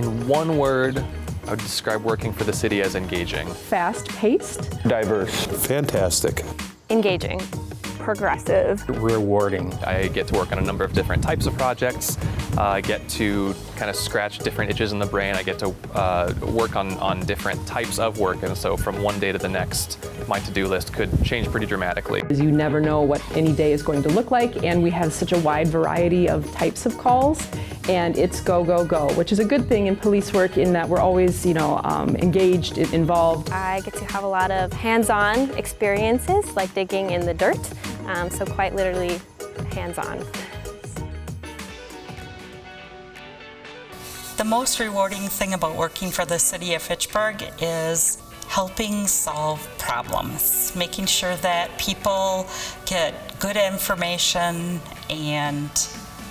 In one word, I would describe working for the city as engaging. Fast-paced. Diverse. Fantastic. Engaging. Progressive. Rewarding. I get to work on a number of different types of projects. I get to kind of scratch different itches in the brain. I get to work on different types of work, and so from one day to the next, my to-do list could change pretty dramatically. You never know what any day is going to look like, and we have such a wide variety of types of calls, and it's go, go, go, which is a good thing in police work in that we're always, engaged, involved. I get to have a lot of hands-on experiences, like digging in the dirt, so quite literally hands-on. The most rewarding thing about working for the city of Fitchburg is helping solve problems, making sure that people get good information and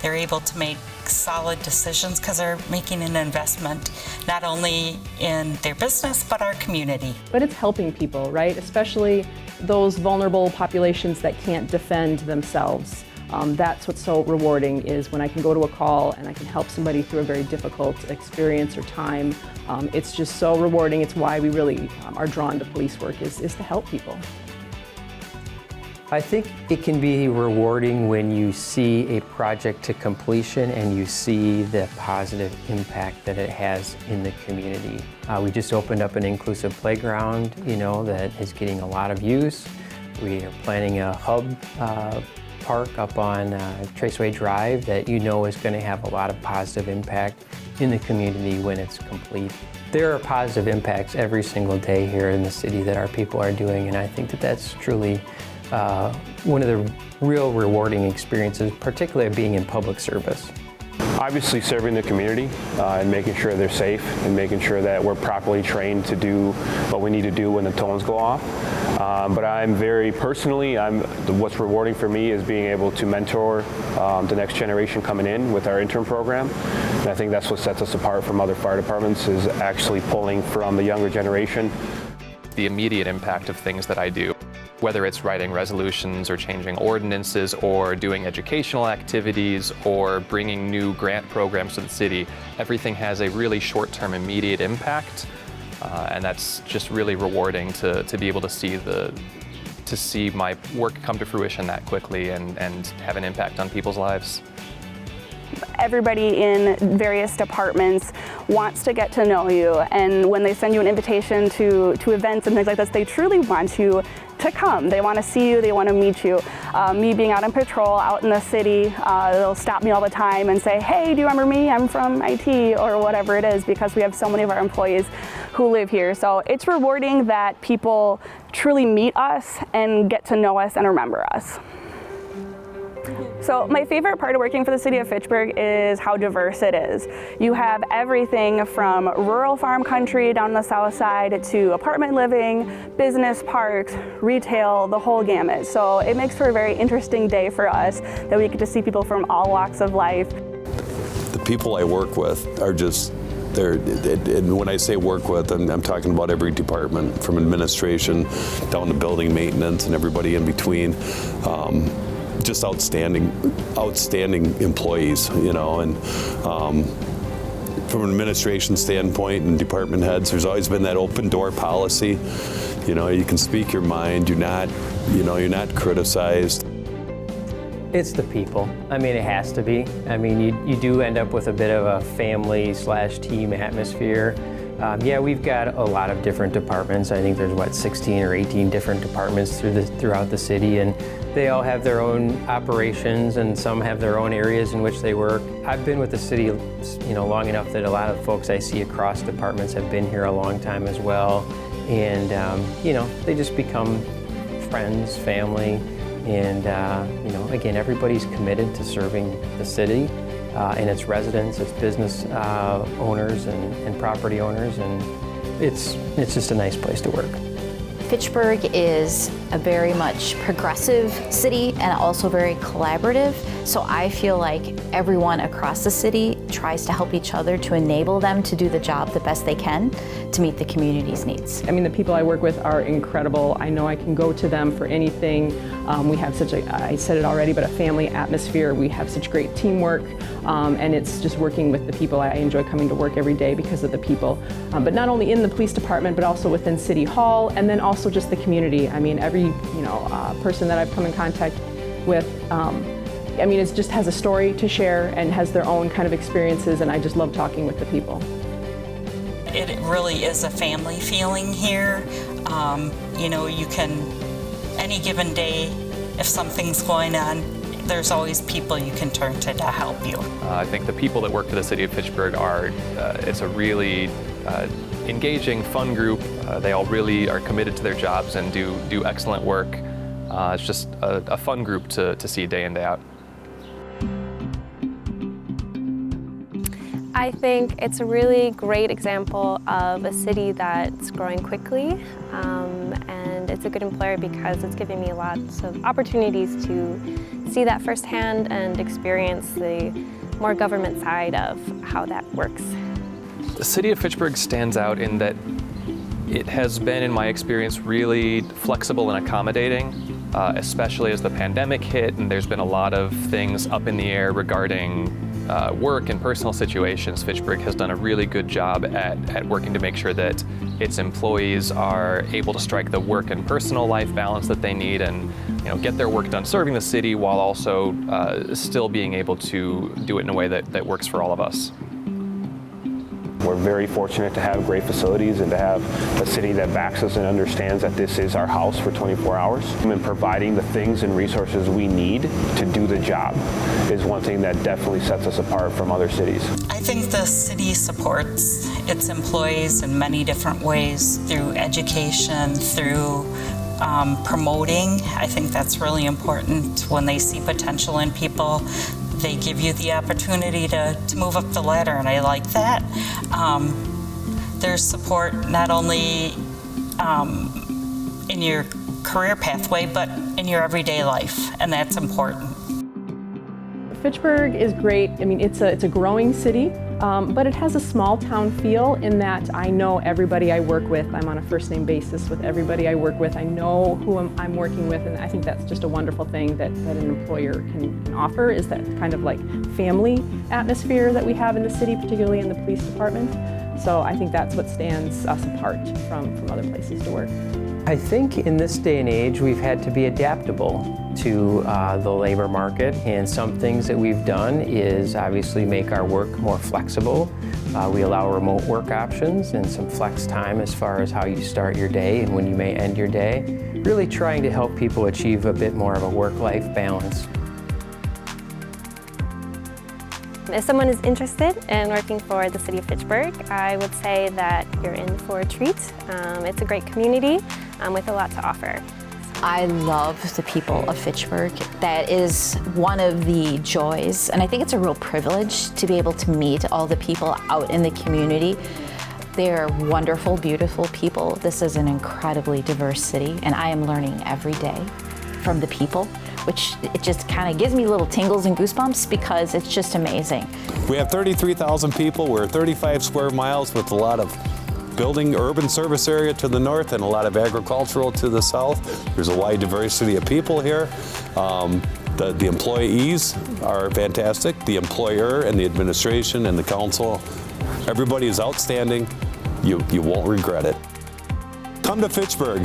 they're able to make solid decisions because they're making an investment not only in their business but our community. But it's helping people, right? Especially those vulnerable populations that can't defend themselves. That's what's so rewarding, is when I can go to a call and I can help somebody through a very difficult experience or time. It's just so rewarding. It's why we really are drawn to police work, is to help people. I think it can be rewarding when you see a project to completion and you see the positive impact that it has in the community. We just opened up an inclusive playground, that is getting a lot of use. We are planning a hub park up on Traceway Drive that is going to have a lot of positive impact in the community when it's complete. There are positive impacts every single day here in the city that our people are doing, and I think that that's truly one of the real rewarding experiences, particularly being in public service. Obviously serving the community and making sure they're safe and making sure that we're properly trained to do what we need to do when the tones go off. But I'm very personally, what's rewarding for me is being able to mentor the next generation coming in with our intern program. And I think that's what sets us apart from other fire departments, is actually pulling from the younger generation. The immediate impact of things that I do, whether it's writing resolutions or changing ordinances or doing educational activities or bringing new grant programs to the city, everything has a really short-term immediate impact. And that's just really rewarding to be able to see my work come to fruition that quickly and have an impact on people's lives. Everybody in various departments wants to get to know you, and when they send you an invitation to events and things like this, they truly want you to come. They want to see you, they want to meet you. Me being out on patrol, out in the city, they'll stop me all the time and say, hey, do you remember me? I'm from IT, or whatever it is, because we have so many of our employees who live here. So it's rewarding that people truly meet us and get to know us and remember us. So my favorite part of working for the city of Fitchburg is how diverse it is. You have everything from rural farm country down the south side to apartment living, business parks, retail, the whole gamut. So it makes for a very interesting day for us that we get to see people from all walks of life. The people I work with are just, and when I say work with, I'm talking about every department, from administration down to building maintenance and everybody in between. Just outstanding employees, and from an administration standpoint and department heads, there's always been that open door policy. You can speak your mind. You're not criticized. It's the people. It has to be. You do end up with a bit of a family/team atmosphere. We've got a lot of different departments. I think there's 16 or 18 different departments throughout the city, and they all have their own operations, and some have their own areas in which they work. I've been with the city, long enough that a lot of folks I see across departments have been here a long time as well, and they just become friends, family, and again, everybody's committed to serving the city. And its residents, its business owners and property owners, and it's just a nice place to work. Fitchburg is a very much progressive city and also very collaborative. So I feel like everyone across the city tries to help each other to enable them to do the job the best they can to meet the community's needs. I mean, the people I work with are incredible. I know I can go to them for anything. We have such a, I said it already, but a family atmosphere. We have such great teamwork, and it's just working with the people. I enjoy coming to work every day because of the people. But not only in the police department, but also within City Hall, and then also just the community. I mean, every person that I've come in contact with, I mean, it just has a story to share and has their own kind of experiences, and I just love talking with the people. It really is a family feeling here. You can, any given day, if something's going on, there's always people you can turn to help you. I think the people that work for the city of Fitchburg it's a really engaging, fun group. They all really are committed to their jobs and do excellent work. It's just a fun group to see day in, day out. I think it's a really great example of a city that's growing quickly, and it's a good employer because it's giving me lots of opportunities to see that firsthand and experience the more government side of how that works. The city of Fitchburg stands out in that it has been, in my experience, really flexible and accommodating, especially as the pandemic hit and there's been a lot of things up in the air regarding work and personal situations. Fitchburg has done a really good job at working to make sure that its employees are able to strike the work and personal life balance that they need and get their work done serving the city while also still being able to do it in a way that works for all of us. We're very fortunate to have great facilities and to have a city that backs us and understands that this is our house for 24 hours. And providing the things and resources we need to do the job is one thing that definitely sets us apart from other cities. I think the city supports its employees in many different ways, through education, through promoting. I think that's really important. When they see potential in people, they give you the opportunity to move up the ladder, and I like that. There's support not only in your career pathway, but in your everyday life, and that's important. Fitchburg is great. I mean, it's a growing city, but it has a small town feel in that I know everybody I work with. I'm on a first name basis with everybody I work with. I know who I'm working with, and I think that's just a wonderful thing that an employer can offer, is that kind of like family atmosphere that we have in the city, particularly in the police department. So I think that's what stands us apart from other places to work. I think in this day and age, we've had to be adaptable to the labor market, and some things that we've done is obviously make our work more flexible. We allow remote work options and some flex time as far as how you start your day and when you may end your day, really trying to help people achieve a bit more of a work-life balance. If someone is interested in working for the city of Fitchburg, I would say that you're in for a treat. It's a great community with a lot to offer. I love the people of Fitchburg. That is one of the joys, and I think it's a real privilege to be able to meet all the people out in the community. They're wonderful, beautiful people. This is an incredibly diverse city, and I am learning every day from the people, which it just kind of gives me little tingles and goosebumps because it's just amazing. We have 33,000 people. We're 35 square miles with a lot of building urban service area to the north and a lot of agricultural to the south. There's a wide diversity of people here. The employees are fantastic. The employer and the administration and the council, everybody is outstanding. You won't regret it. Come to Fitchburg.